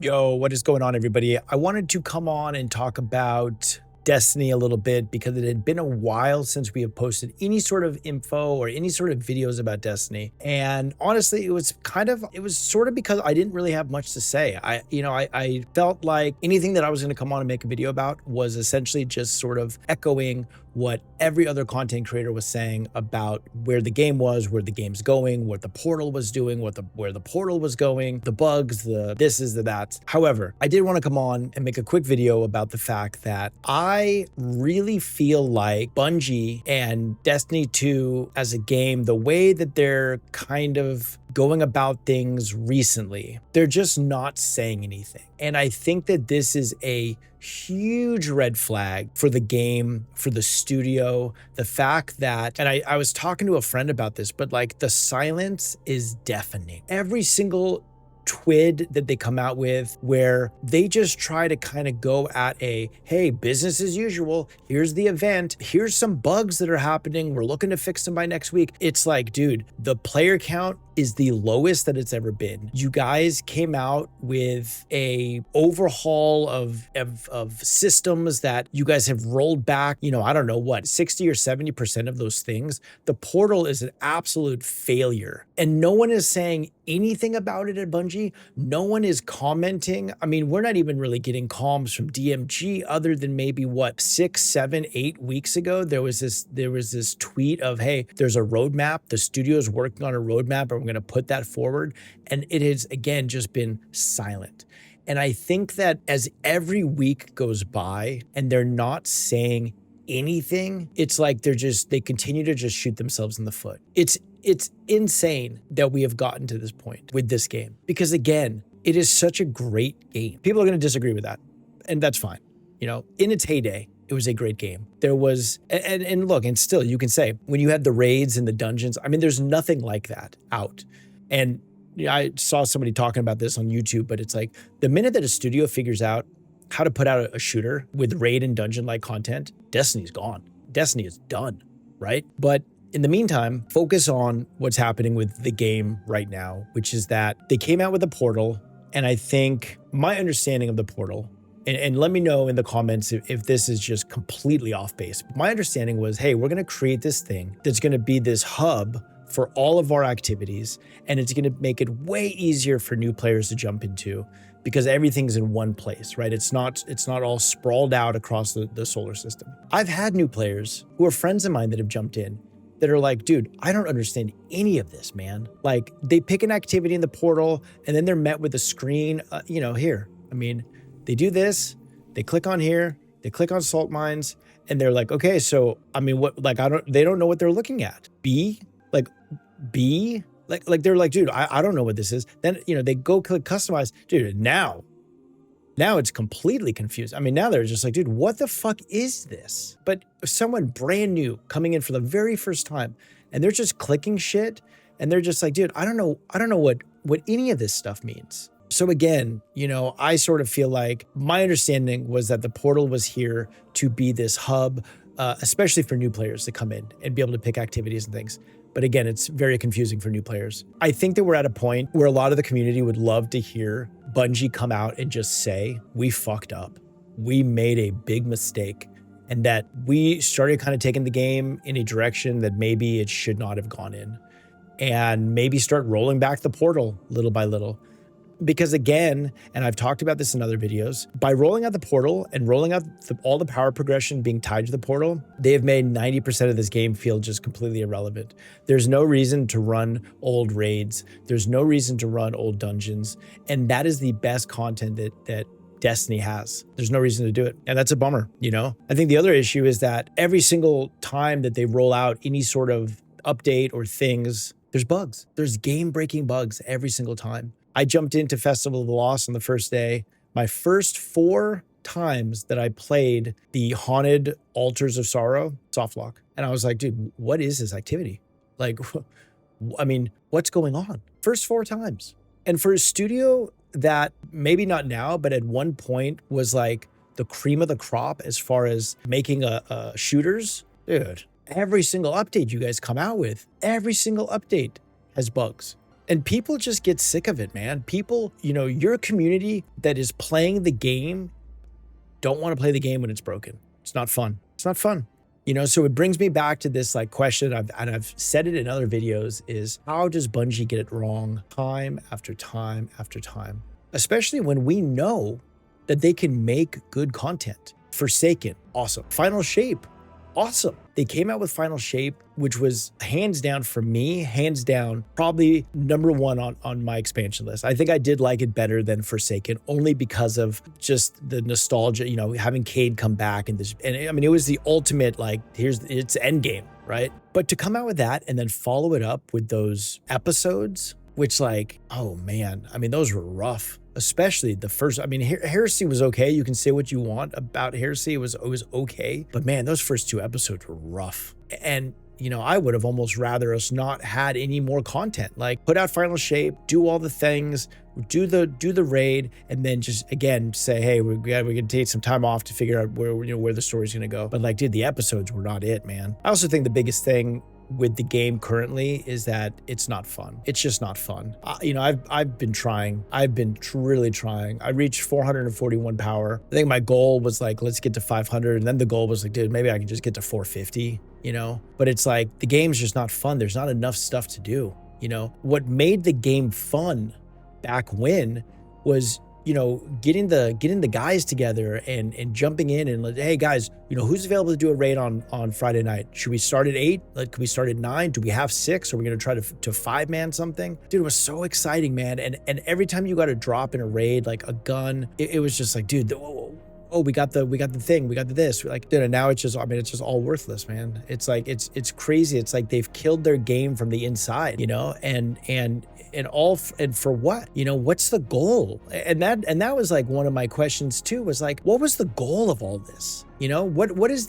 Yo, what is going on, everybody? I wanted to come on and talk about Destiny a little bit because it had been a while since we have posted any sort of info or any sort of videos about Destiny. And honestly, it was sort of because I didn't really have much to say. I felt like anything that I was going to come on and make a video about was essentially just sort of echoing what every other content creator was saying about where the game was, where the game's going, what the portal was doing, where the portal was going, the bugs, the this is the that. However, I did want to come on and make a quick video about the fact that I really feel like Bungie and Destiny 2 as a game, the way that they're kind of going about things recently, they're just not saying anything. And I think that this is a huge red flag for the game, for the studio, the fact that, and I was talking to a friend about this, but like the silence is deafening. Every single twid that they come out with where they just try to kind of go at hey, business as usual, here's the event, here's some bugs that are happening, we're looking to fix them by next week. It's like, dude, the player count is the lowest that it's ever been. You guys came out with a overhaul of systems that you guys have rolled back, I don't know what, 60 or 70% of those things. The portal is an absolute failure. And no one is saying anything about it at Bungie. No one is commenting. I mean, we're not even really getting comms from DMG other than maybe 6, 7, 8 weeks ago. There was this tweet of, hey, there's a roadmap. The studio is working on a roadmap and we're going to put that forward. And it has, again, just been silent. And I think that as every week goes by and they're not saying anything, it's like they continue to just shoot themselves in the foot. It's insane that we have gotten to this point with this game because, again, it is such a great game. People are going to disagree with that, and that's fine. In its heyday, it was a great game. There was, and look, and still you can say when you had the raids and the dungeons, I mean, there's nothing like that out. And I saw somebody talking about this on YouTube, but it's like the minute that a studio figures out how to put out a shooter with raid and dungeon-like content, Destiny's gone. Destiny is done, right? But in the meantime, focus on what's happening with the game right now, which is that they came out with a portal, and I think my understanding of the portal, and let me know in the comments if this is just completely off base. My understanding was, hey, we're going to create this thing that's going to be this hub for all of our activities, and it's going to make it way easier for new players to jump into because everything's in one place, right? It's not all sprawled out across the solar system. I've had new players who are friends of mine that have jumped in that are like, dude, I don't understand any of this, man. Like, they pick an activity in the portal and then they're met with a screen, here. I mean, they do this, they click on here, they click on salt mines, and they're like, okay, so, I mean, what, like, they don't know what they're looking at. They're like, dude, I don't know what this is. Then, they go click customize. Dude, now it's completely confused. I mean, now they're just like, dude, what the fuck is this? But someone brand new coming in for the very first time and they're just clicking shit and they're just like, dude, I don't know what any of this stuff means. So again, I sort of feel like my understanding was that the portal was here to be this hub, especially for new players to come in and be able to pick activities and things. But again, it's very confusing for new players. I think that we're at a point where a lot of the community would love to hear Bungie come out and just say, we fucked up. We made a big mistake, and that we started kind of taking the game in a direction that maybe it should not have gone in, and maybe start rolling back the portal little by little. Because again, and I've talked about this in other videos, by rolling out the portal and rolling out all the power progression being tied to the portal, they have made 90% of this game feel just completely irrelevant. There's no reason to run old raids. There's no reason to run old dungeons. And that is the best content that Destiny has. There's no reason to do it. And that's a bummer, I think the other issue is that every single time that they roll out any sort of update or things, there's bugs. There's game-breaking bugs every single time. I jumped into Festival of the Lost on the first day. My first 4 times that I played the Haunted Altars of Sorrow soft lock. And I was like, dude, what is this activity? Like, I mean, what's going on? First 4 times. And for a studio that maybe not now, but at one point was like the cream of the crop as far as making shooters, dude, every single update you guys come out with, every single update has bugs. And people just get sick of it, man. People, your community that is playing the game don't want to play the game when it's broken. It's not fun. It's not fun. So it brings me back to this like question, and I've said it in other videos, is how does Bungie get it wrong time after time after time? Especially when we know that they can make good content. Forsaken, awesome. Final Shape, awesome. They came out with Final Shape, which was hands down for me, hands down, probably #1 on my expansion list. I think I did like it better than Forsaken, only because of just the nostalgia, having Cade come back and I mean, it was the ultimate, like, it's endgame, right? But to come out with that and then follow it up with those episodes, which like, oh man, I mean, those were rough. Especially the first, I mean, Heresy was okay. You can say what you want about Heresy. It was okay. But man, those first 2 episodes were rough. And, I would have almost rather us not had any more content. Like, put out Final Shape, do all the things, do the raid, and then just, again, say, hey, we're going to take some time off to figure out where the story's going to go. But like, dude, the episodes were not it, man. I also think the biggest thing with the game currently is that it's not fun. It's just not fun. I've been trying. I've been really trying. I reached 441 power. I think my goal was like, let's get to 500. And then the goal was like, dude, maybe I can just get to 450, But it's like, the game's just not fun. There's not enough stuff to do, What made the game fun back when was, getting the guys together and jumping in and like, hey guys, who's available to do a raid on Friday night? Should we start at 8? Like, can we start at 9? Do we have 6? Are we going to try to 5-man something? Dude, it was so exciting, man. And every time you got a drop in a raid, like a gun, it was just like, dude, we got the thing, we got this. Like, dude, and now it's just, I mean, it's just all worthless, man. It's like, it's crazy. It's like they've killed their game from the inside, and for what? What's the goal? And that was like one of my questions too, was like, what was the goal of all this? What is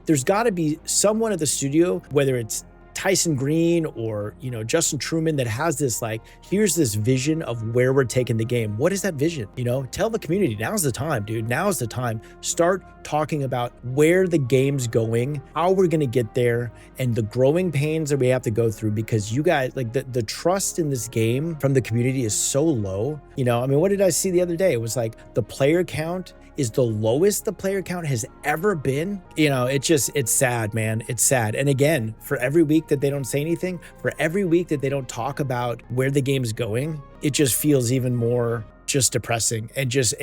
there's gotta be someone at the studio, whether it's Tyson Green or, Justin Truman, that has this, like, here's this vision of where we're taking the game. What is that vision? Tell the community, now's the time, dude. Now's the time. Start talking about where the game's going, how we're going to get there, and the growing pains that we have to go through, because you guys, like, the trust in this game from the community is so low. I mean, what did I see the other day? It was like the player count is the lowest the player count has ever been. It's sad, man. It's sad. And again, for every week that they don't say anything, for every week that they don't talk about where the game's going, it just feels even more just depressing. And just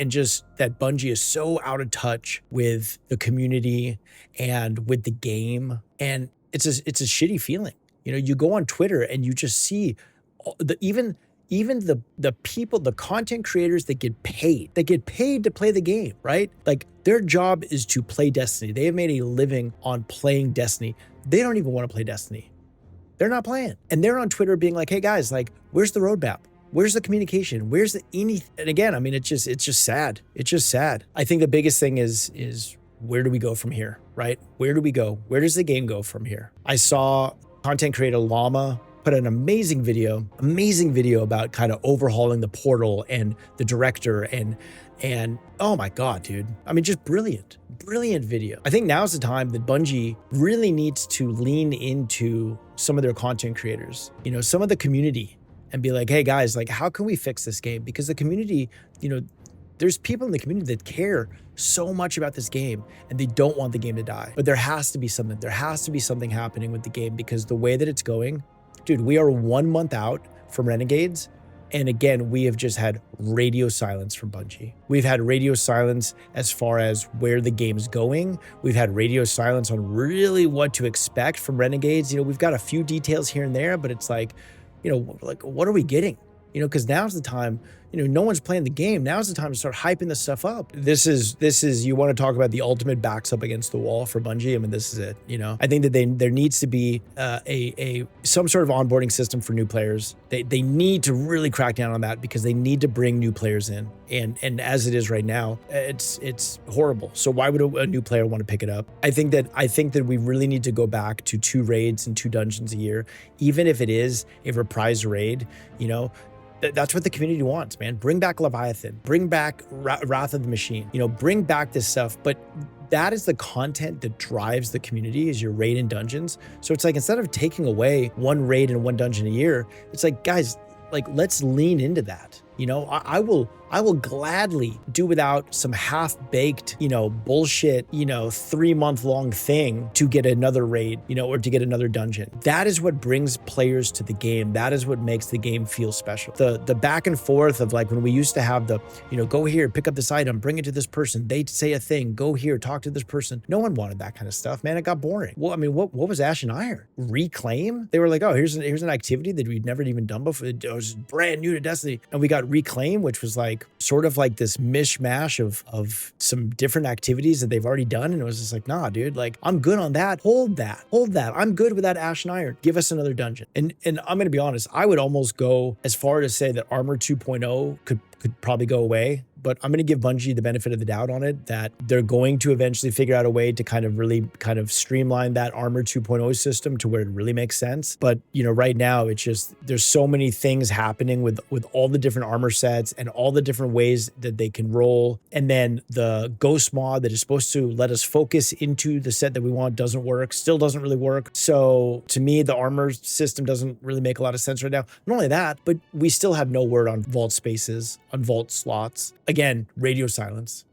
that Bungie is so out of touch with the community and with the game. And it's a shitty feeling. You go on Twitter and you just see even the people, the content creators that get paid to play the game, right? Like, their job is to play Destiny. They have made a living on playing Destiny. They don't even want to play Destiny. They're not playing. And they're on Twitter being like, hey guys, like, where's the roadmap? Where's the communication? Where's the anything? And again, I mean, it's just sad. It's just sad. I think the biggest thing is where do we go from here, right? Where do we go? Where does the game go from here? I saw content creator Llama put an amazing video about kind of overhauling the portal and the director and oh my God, dude. I mean, just brilliant video. I think now's the time that Bungie really needs to lean into some of their content creators, some of the community, and be like, hey guys, like, how can we fix this game? Because the community, there's people in the community that care so much about this game and they don't want the game to die. But there has to be something. There has to be something happening with the game, because the way that it's going, dude, we are 1 month out from Renegades. And again, we have just had radio silence from Bungie. We've had radio silence as far as where the game's going. We've had radio silence on really what to expect from Renegades. We've got a few details here and there, but it's like, like, what are we getting? Because now's the time, no one's playing the game. Now's the time to start hyping this stuff up. This is, you want to talk about the ultimate backs up against the wall for Bungie. I mean, this is it, I think that there needs to be some sort of onboarding system for new players. They need to really crack down on that, because they need to bring new players in. And as it is right now, it's horrible. So why would a new player want to pick it up? I think that we really need to go back to 2 raids and 2 dungeons a year, even if it is a reprised raid, That's what the community wants, man. Bring back Leviathan, bring back Wrath of the Machine, bring back this stuff. But that is the content that drives the community, is your raid and dungeons. So it's like, instead of taking away 1 raid and 1 dungeon a year, it's like, guys, like, let's lean into that. You know, I will gladly do without some half-baked, you know, bullshit, you know, 3-month-long thing to get another raid, you know, or to get another dungeon. That is what brings players to the game. That is what makes the game feel special. The back and forth of like when we used to have the, you know, go here, pick up this item, bring it to this person, they say a thing, go here, talk to this person. No one wanted that kind of stuff, man. It got boring. Well, I mean, what was Ash and Iron? Reclaim? They were like, oh, here's an activity that we'd never even done before. It was brand new to Destiny. And we got Reclaim, which was like sort of like this mishmash of some different activities that they've already done. And it was just like, nah, dude, like I'm good on that. Hold that. I'm good with that Ash and Iron. Give us another dungeon. And I'm going to be honest, I would almost go as far to say that Armor 2.0 could probably go away. But I'm going to give Bungie the benefit of the doubt on it, that they're going to eventually figure out a way to kind of really kind of streamline that Armor 2.0 system to where it really makes sense. But, you know, right now it's just, there's so many things happening with all the different armor sets and all the different ways that they can roll. And then the ghost mod that is supposed to let us focus into the set that we want doesn't work, still doesn't really work. So to me, the armor system doesn't really make a lot of sense right now. Not only that, but we still have no word on vault spaces, on vault slots. Again, radio silence.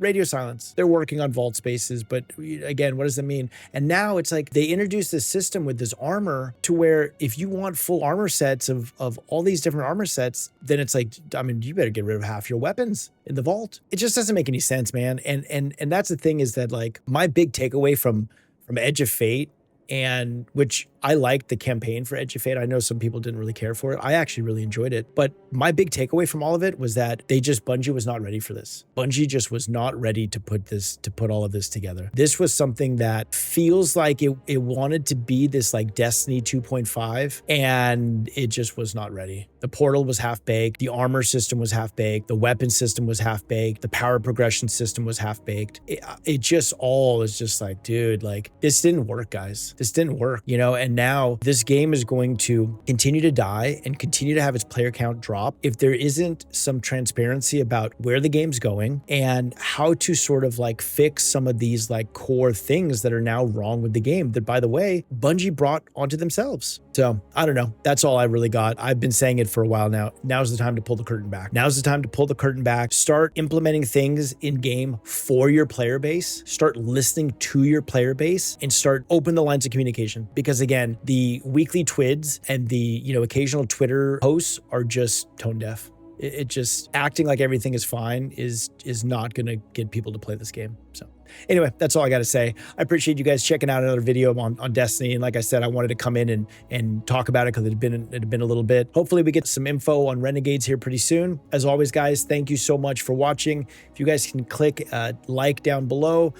They're working on vault spaces, but again, what does that mean? And now it's like they introduced this system with this armor to where if you want full armor sets of all these different armor sets, then it's like, I mean, you better get rid of half your weapons in the vault. It just doesn't make any sense, man. And that's the thing, is that like my big takeaway from Edge of Fate, and which I liked the campaign for Edge of Fate. I know some people didn't really care for it. I actually really enjoyed it. But my big takeaway from all of it was that Bungie was not ready for this. Bungie just was not ready to put all of this together. This was something that feels like it wanted to be this like Destiny 2.5, and it just was not ready. The portal was half-baked. The armor system was half-baked. The weapon system was half-baked. The power progression system was half-baked. It just all is just like, dude, like this didn't work, guys. This didn't work, you know, and now this game is going to continue to die and continue to have its player count drop if there isn't some transparency about where the game's going and how to sort of like fix some of these like core things that are now wrong with the game that, by the way, Bungie brought onto themselves. So I don't know. That's all I really got. I've been saying it for a while now. Now's the time to pull the curtain back. Now's the time to pull the curtain back. Start implementing things in game for your player base. Start listening to your player base and start open the lines of communication. Because again, the weekly twids and the, you know, occasional Twitter posts are just tone deaf. It just acting like everything is fine is not going to get people to play this game. So anyway, that's all I got to say. I appreciate you guys checking out another video on Destiny. And like I said, I wanted to come in and talk about it because it had been a little bit. Hopefully we get some info on Renegades here pretty soon. As always, guys, thank you so much for watching. If you guys can click like down below,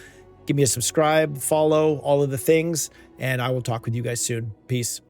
give me a subscribe, follow, all of the things, and I will talk with you guys soon. Peace.